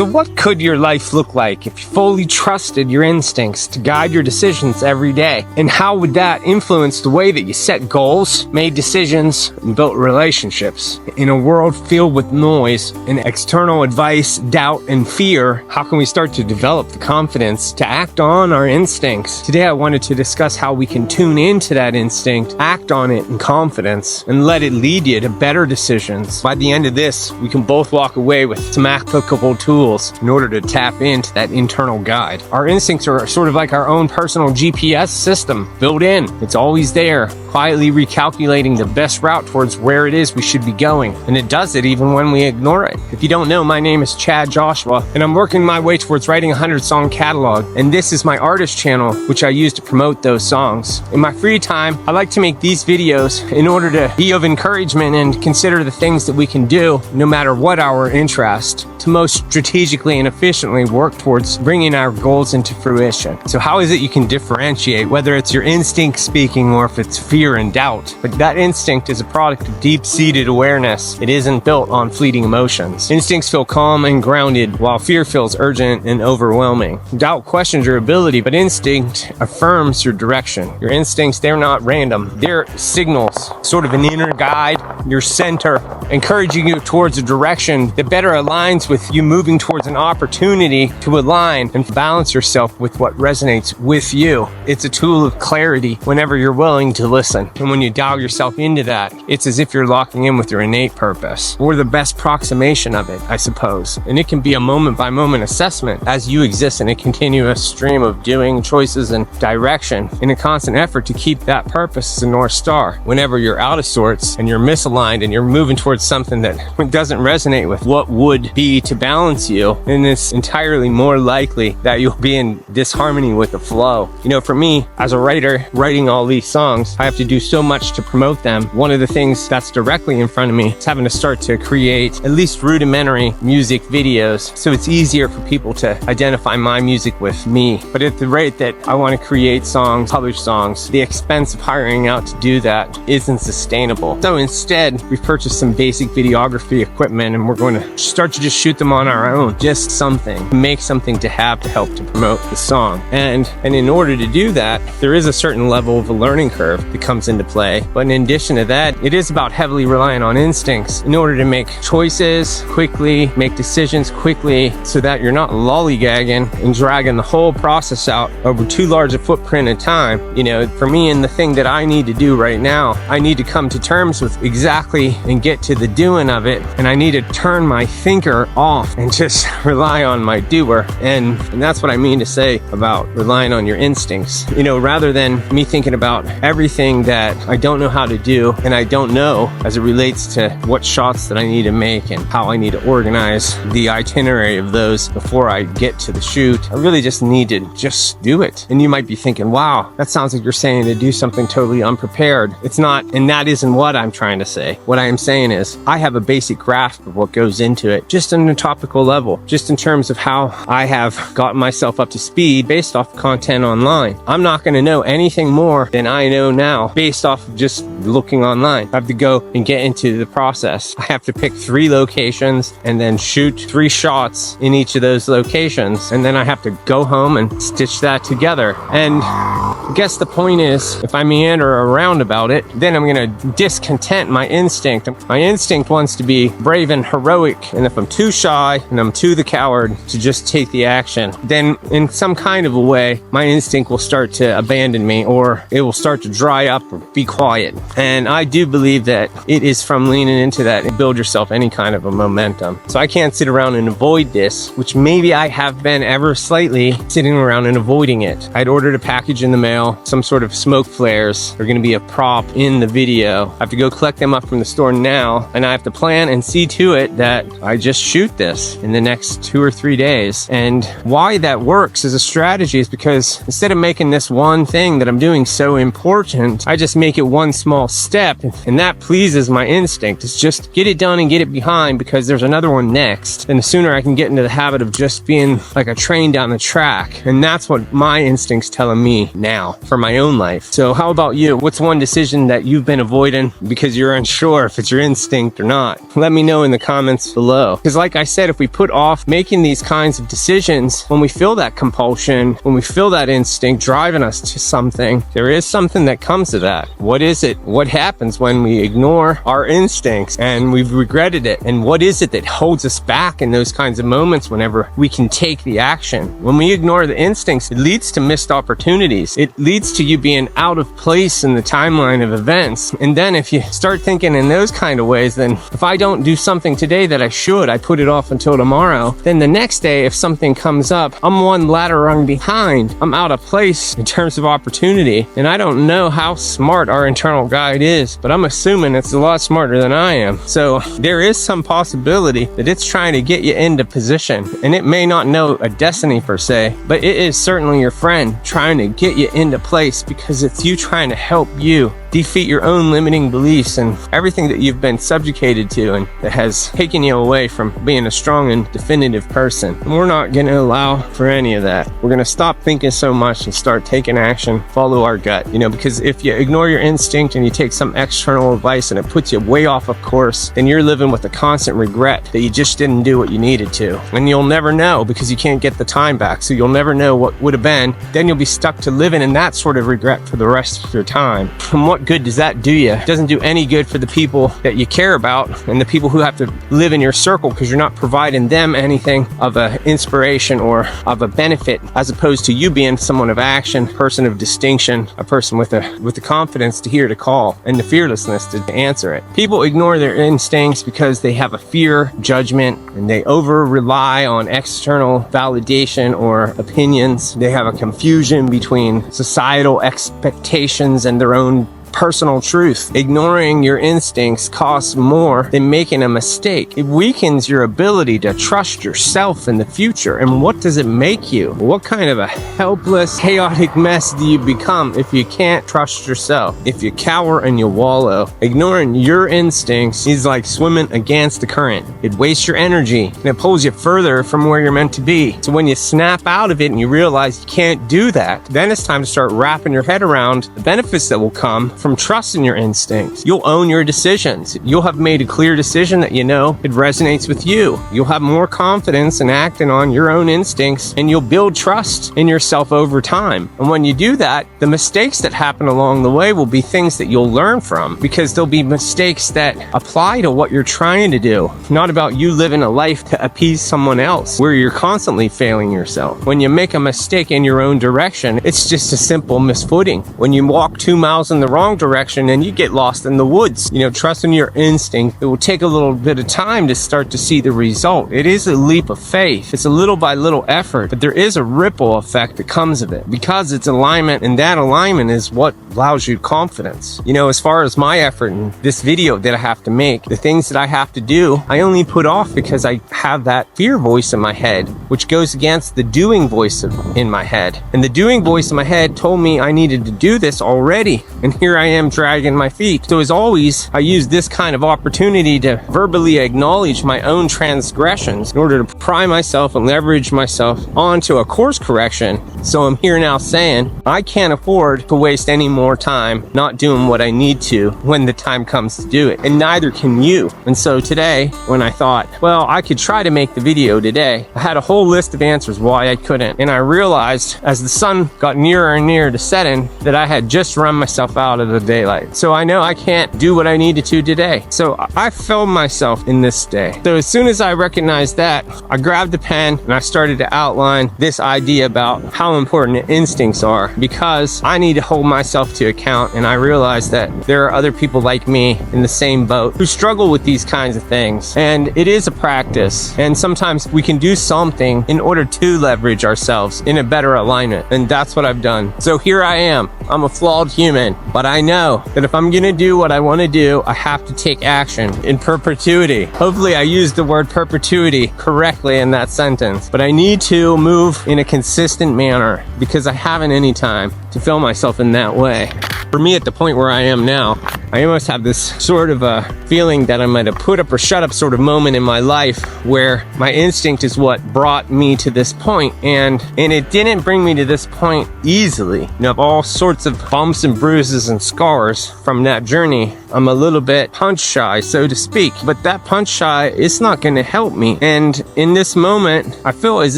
So what could your life look like if you fully trusted your instincts to guide your decisions every day? And how would that influence the way that you set goals, made decisions, and built relationships? In a world filled with noise and external advice, doubt, and fear, how can we start to develop the confidence to act on our instincts? Today I wanted to discuss how we can tune into that instinct, act on it in confidence, and let it lead you to better decisions. By the end of this, we can both walk away with some applicable tools in order to tap into that internal guide. Our instincts are sort of like our own personal GPS system, built in. It's always there, quietly recalculating the best route towards where it is we should be going. And it does it even when we ignore it. If you don't know, my name is Chad Joshua, and I'm working my way towards writing a 100-song catalog. And this is my artist channel, which I use to promote those songs. In my free time, I like to make these videos in order to be of encouragement and consider the things that we can do, no matter what our interest, to most strategically and efficiently work towards bringing our goals into fruition. So how is it you can differentiate whether it's your instinct speaking or if it's fear and doubt? But that instinct is a product of deep-seated awareness. It isn't built on fleeting emotions. Instincts feel calm and grounded, while fear feels urgent and overwhelming. Doubt questions your ability, but instinct affirms your direction. Your instincts, they're not random. They're signals, sort of an inner guide, your center, encouraging you towards a direction that better aligns with you moving towards an opportunity to align and balance yourself with what resonates with you. It's a tool of clarity whenever you're willing to listen. And when you dial yourself into that, it's as if you're locking in with your innate purpose, or the best approximation of it, I suppose. And it can be a moment-by-moment assessment as you exist in a continuous stream of doing, choices, and direction, in a constant effort to keep that purpose as a North Star. Whenever you're out of sorts and you're misaligned and you're moving towards something that doesn't resonate with what would be to balance you, then it's entirely more likely that you'll be in disharmony with the flow. You know, for me, as a writer, writing all these songs, I have to do so much to promote them. One of the things that's directly in front of me is having to start to create at least rudimentary music videos, so it's easier for people to identify my music with me. But at the rate that I want to create songs, publish songs, the expense of hiring out to do that isn't sustainable. So instead, we've purchased some basic videography equipment, and we're going to start to just shoot them on our own. Just something, make something to have to help to promote the song. And in order to do that, there is a certain level of a learning curve that comes into play. But in addition to that, it is about heavily relying on instincts in order to make choices quickly, make decisions quickly, so that you're not lollygagging and dragging the whole process out over too large a footprint of time. You know, for me, and the thing that I need to do right now, I need to come to terms with exactly and get to the doing of it. And I need to turn my thinker off and just rely on my doer. And that's what I mean to say about relying on your instincts. You know, rather than me thinking about everything that I don't know how to do and I don't know as it relates to what shots that I need to make and how I need to organize the itinerary of those before I get to the shoot. I really just need to just do it. And you might be thinking, wow, that sounds like you're saying to do something totally unprepared. It's not, and that isn't what I'm trying to say. What I am saying is I have a basic grasp of what goes into it, just on a topical level, just in terms of how I have gotten myself up to speed based off content online. I'm not going to know anything more than I know now based off of just looking online. I have to go and get into the process. I have to pick 3 locations and then shoot 3 shots in each of those locations. And then I have to go home and stitch that together. And I guess the point is, if I meander around about it, then I'm going to discontent my instinct. My instinct wants to be brave and heroic. And if I'm too shy and I'm too the coward to just take the action, then in some kind of a way, my instinct will start to abandon me, or it will start to dry up or be quiet. And I do believe that it is from leaning into that and build yourself any kind of a momentum. So I can't sit around and avoid this, which maybe I have been ever slightly sitting around and avoiding it. I'd ordered a package in the mail, some sort of smoke flares. They're going to be a prop in the video. I have to go collect them up from the store now, and I have to plan and see to it that I just shoot this in the next 2 or 3 days. And why that works as a strategy is because instead of making this one thing that I'm doing so important, I just make it one small step, and that pleases my instinct. It's just get it done and get it behind, because there's another one next. And the sooner I can get into the habit of just being like a train down the track, and that's what my instinct's telling me now. now for my own life. So how about you? What's one decision that you've been avoiding because you're unsure if it's your instinct or not? Let me know in the comments below. Because like I said, if we put off making these kinds of decisions, when we feel that compulsion, when we feel that instinct driving us to something, there is something that comes to that. What is it? What happens when we ignore our instincts and we've regretted it? And what is it that holds us back in those kinds of moments whenever we can take the action? When we ignore the instincts, it leads to missed opportunities. It leads to you being out of place in the timeline of events. And then if you start thinking in those kind of ways, then if I don't do something today that I should, I put it off until tomorrow, then the next day if something comes up, I'm one ladder rung behind. I'm out of place in terms of opportunity. And I don't know how smart our internal guide is, but I'm assuming it's a lot smarter than I am. So there is some possibility that it's trying to get you into position, and it may not know a destiny per se, but it is certainly your friend trying to get you into place, because it's you trying to help you defeat your own limiting beliefs and everything that you've been subjugated to and that has taken you away from being a strong and definitive person. And we're not going to allow for any of that. We're going to stop thinking so much and start taking action, follow our gut, because if you ignore your instinct and you take some external advice and it puts you way off of course, then you're living with a constant regret that you just didn't do what you needed to. And you'll never know because you can't get the time back. So you'll never know what would have been. Then you'll be stuck to living in that sort of regret for the rest of your time. And what good does that do you? It doesn't do any good for the people that you care about and the people who have to live in your circle, because you're not providing them anything of an inspiration or of a benefit, as opposed to you being someone of action, person of distinction, a person with the confidence to hear the call and the fearlessness to answer it. People ignore their instincts because they have a fear, judgment, and they over rely on external validation or opinions. They have a confusion between societal expectations and their own personal truth. Ignoring your instincts costs more than making a mistake. It weakens your ability to trust yourself in the future. And what does it make you? What kind of a helpless, chaotic mess do you become if you can't trust yourself? If you cower and you wallow? Ignoring your instincts is like swimming against the current. It wastes your energy and it pulls you further from where you're meant to be. So when you snap out of it and you realize you can't do that, then it's time to start wrapping your head around the benefits that will come from trusting your instincts. You'll own your decisions. You'll have made a clear decision that it resonates with you. You'll have more confidence in acting on your own instincts, and you'll build trust in yourself over time. And when you do that, the mistakes that happen along the way will be things that you'll learn from, because they'll be mistakes that apply to what you're trying to do, not about you living a life to appease someone else where you're constantly failing yourself. When you make a mistake in your own direction, it's just a simple misfooting. When you walk 2 miles in the wrong direction and you get lost in the woods, trusting your instinct, it will take a little bit of time to start to see the result. It is a leap of faith. It's a little by little effort, but there is a ripple effect that comes of it because it's alignment, and that alignment is what allows you confidence. As far as my effort in this video that I have to make, the things that I have to do, I only put off because I have that fear voice in my head, which goes against the doing voice in my head. And the doing voice in my head told me I needed to do this already, and here I am dragging my feet. So as always, I use this kind of opportunity to verbally acknowledge my own transgressions in order to pry myself and leverage myself onto a course correction. So I'm here now saying I can't afford to waste any more time not doing what I need to when the time comes to do it, and neither can you. And so today, when I thought, well, I could try to make the video today, I had a whole list of answers why I couldn't, and I realized as the sun got nearer and nearer to setting that I had just run myself out of the daylight. So I know I can't do what I needed to today. So I failed myself in this day. So as soon as I recognized that, I grabbed a pen and I started to outline this idea about how important instincts are, because I need to hold myself to account, and I realized that there are other people like me in the same boat who struggle with these kinds of things. And it is a practice, and sometimes we can do something in order to leverage ourselves in a better alignment, and that's what I've done. So here I am. I'm a flawed human, but I know that if I'm gonna do what I want to do, I have to take action in perpetuity. Hopefully I used the word perpetuity correctly in that sentence, but I need to move in a consistent manner because I haven't any time to feel myself in that way. For me, at the point where I am now, I almost have this sort of a feeling that I'm at a put up or shut up sort of moment in my life where my instinct is what brought me to this point, and it didn't bring me to this point easily. You know, all sorts of bumps and bruises and scars from that journey. I'm a little bit punch shy, so to speak, but that punch shy is not going to help me. And in this moment, I feel as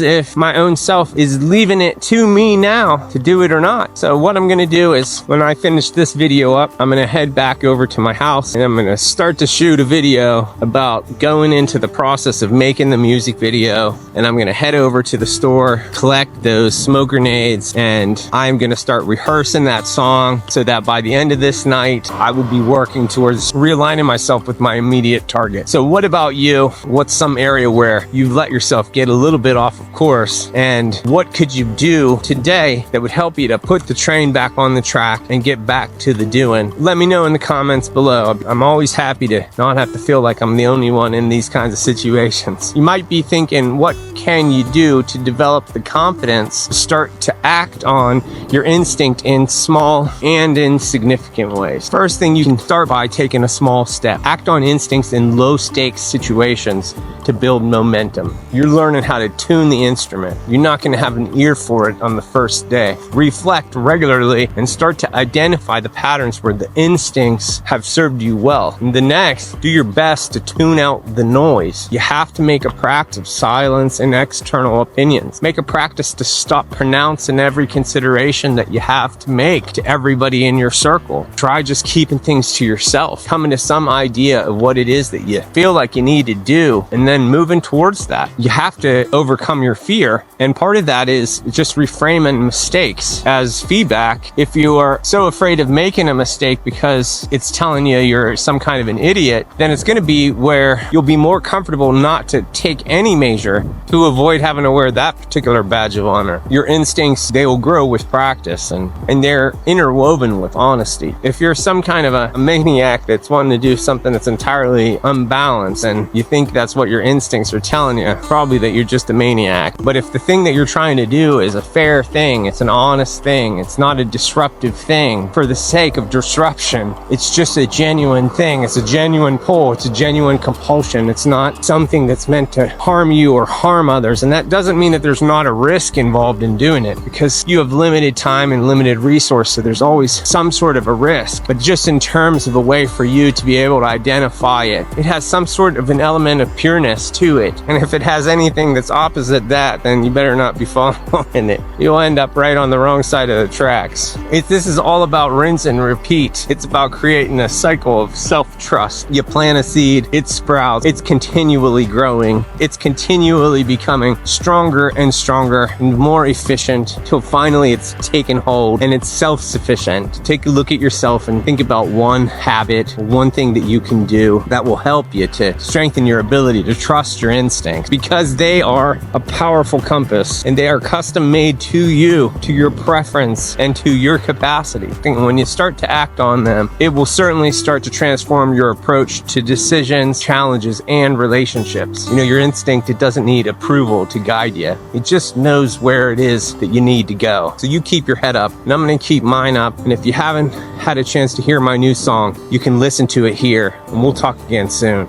if my own self is leaving it to me now to do it or not. So what I'm going to do is, when I finish this video up, I'm going to head back over to my house and I'm going to start to shoot a video about going into the process of making the music video. And I'm going to head over to the store, collect those smoke grenades, and I'm going to start rehearsing that song so that by the end of this night, I will be working towards realigning myself with my immediate target. So what about you? What's some area where you've let yourself get a little bit off of course? And what could you do today that would help you to put the train back on the track and get back to the doing? Let me know in the comments below. I'm always happy to not have to feel like I'm the only one in these kinds of situations. You might be thinking, what can you do to develop the confidence to start to act on your instinct in small and in significant ways? First thing, you can start by taking a small step. Act on instincts in low stakes situations to build momentum. You're learning how to tune the instrument. You're not going to have an ear for it on the first day. Reflect regularly and start to identify the patterns where the instincts have served you well. And the next, do your best to tune out the noise. You have to make a practice of silence and external opinions. Make a practice to stop pronouncing every consideration that you have to make to everybody in your circle. Try just keeping things to yourself. Coming to some idea of what it is that you feel like you need to do and then moving towards that. You have to overcome your fear, and part of that is just reframing mistakes as feedback. If you are so afraid of making a mistake because it's telling you you're some kind of an idiot, then it's going to be where you'll be more comfortable not to take any measure to avoid having to wear that particular badge of honor. Your instincts, they will grow with practice, and they're interwoven with honesty. If you're some kind of a maniac that's wanting to do something that's entirely unbalanced and you think that's what your instincts are telling you, probably that you're just a maniac. But if the thing that you're trying to do is a fair thing, it's an honest thing, it's not a disruptive thing for the sake of disruption, it's just a genuine thing, it's a genuine pull, it's a genuine compulsion, it's not something that's meant to harm you or harm others. And that doesn't mean that there's not a risk involved in doing it, because you have limited time and limited resource, so there's always some sort of a risk. But just in terms of a way for you to be able to identify it, it has some sort of an element of pureness to it. And if it has anything that's opposite that, then you better not be following it. You'll end up right on the wrong side of the tracks. This is all about rinse and repeat. It's about creating a cycle of self-trust. You plant a seed, it sprouts, it's continually growing, it's continually becoming stronger and stronger and more efficient till finally it's taken hold and it's self-sufficient. Take a look at yourself and think about one habit, one thing that you can do that will help you to strengthen your ability to trust your instincts, because they are a powerful compass and they are custom made to you, to your preference and to your capacity. And when you start to act on them, it will certainly start to transform your approach to decisions, challenges, and relationships. You know, your instinct, it doesn't need approval to guide you. It just knows where it is that you need to go. So you keep your head up, and I'm going to keep mine up. And if you haven't had a chance to hear my new song, you can listen to it here, and we'll talk again soon.